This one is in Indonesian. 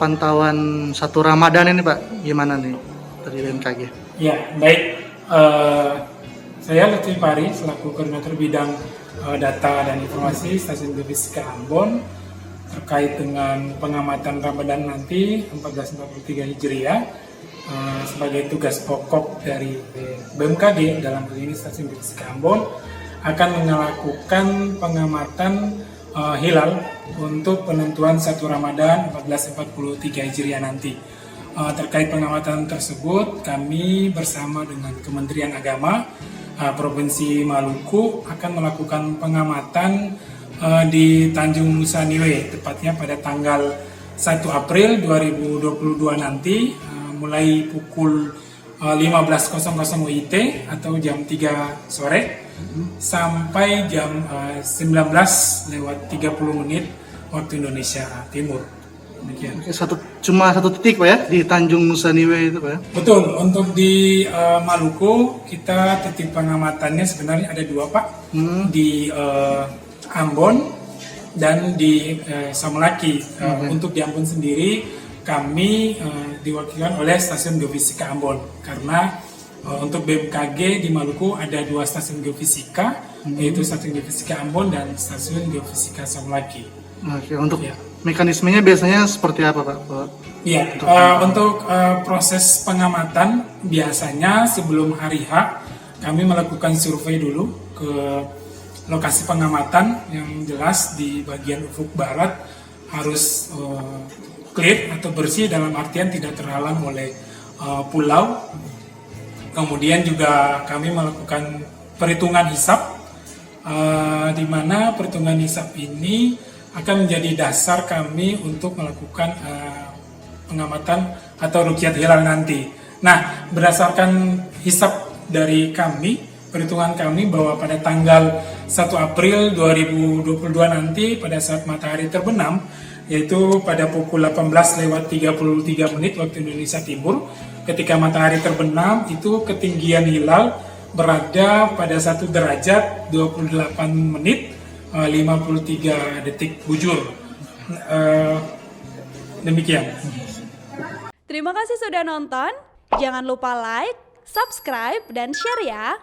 pantauan satu Ramadan ini Pak, gimana nih dari BMKG? Ya, baik. Saya Lutfi Pari selaku Koordinator Bidang Data dan Informasi Stasiun Geofisika Ambon terkait dengan pengamatan Ramadan nanti 1443 Hijriah sebagai tugas pokok dari BMKG dalam hal ini Stasiun Geofisika Ambon akan melakukan pengamatan hilal untuk penentuan 1 Ramadan 1443 Hijriah nanti. Terkait pengamatan tersebut, kami bersama dengan Kementerian Agama Provinsi Maluku akan melakukan pengamatan di Tanjung Nusa Niue, tepatnya pada tanggal 1 April 2022 nanti, mulai pukul 15.00 WIT atau jam 3 sore sampai jam 19.30 waktu Indonesia Timur. Demikian. Cuma satu titik Pak ya, di Tanjung Nusa Niue itu Pak ya? Betul, untuk di Maluku kita titik pengamatannya sebenarnya ada 2 Pak, di Ambon dan di Samulaki. Untuk di Ambon sendiri kami diwakilkan oleh Stasiun Geofisika Ambon, karena untuk BMKG di Maluku ada 2 stasiun geofisika, yaitu Stasiun Geofisika Ambon dan Stasiun Geofisika Samulaki. Oke, untuk mekanismenya biasanya seperti apa Pak? Iya, untuk proses pengamatan biasanya sebelum hari H kami melakukan survei dulu ke lokasi pengamatan yang jelas di bagian ufuk barat harus clear atau bersih dalam artian tidak terhalang oleh pulau. Kemudian juga kami melakukan perhitungan hisap, di mana perhitungan hisap ini akan menjadi dasar kami untuk melakukan pengamatan atau ruqyat hilal nanti. Nah, berdasarkan hisap dari kami, perhitungan kami bahwa pada tanggal 1 April 2022 nanti pada saat matahari terbenam, yaitu pada pukul 18.33 waktu Indonesia Timur, ketika matahari terbenam itu ketinggian hilal berada pada 1 derajat 28 menit 53 detik bujur. Demikian. Terima kasih sudah nonton. Jangan lupa like, subscribe, dan share ya.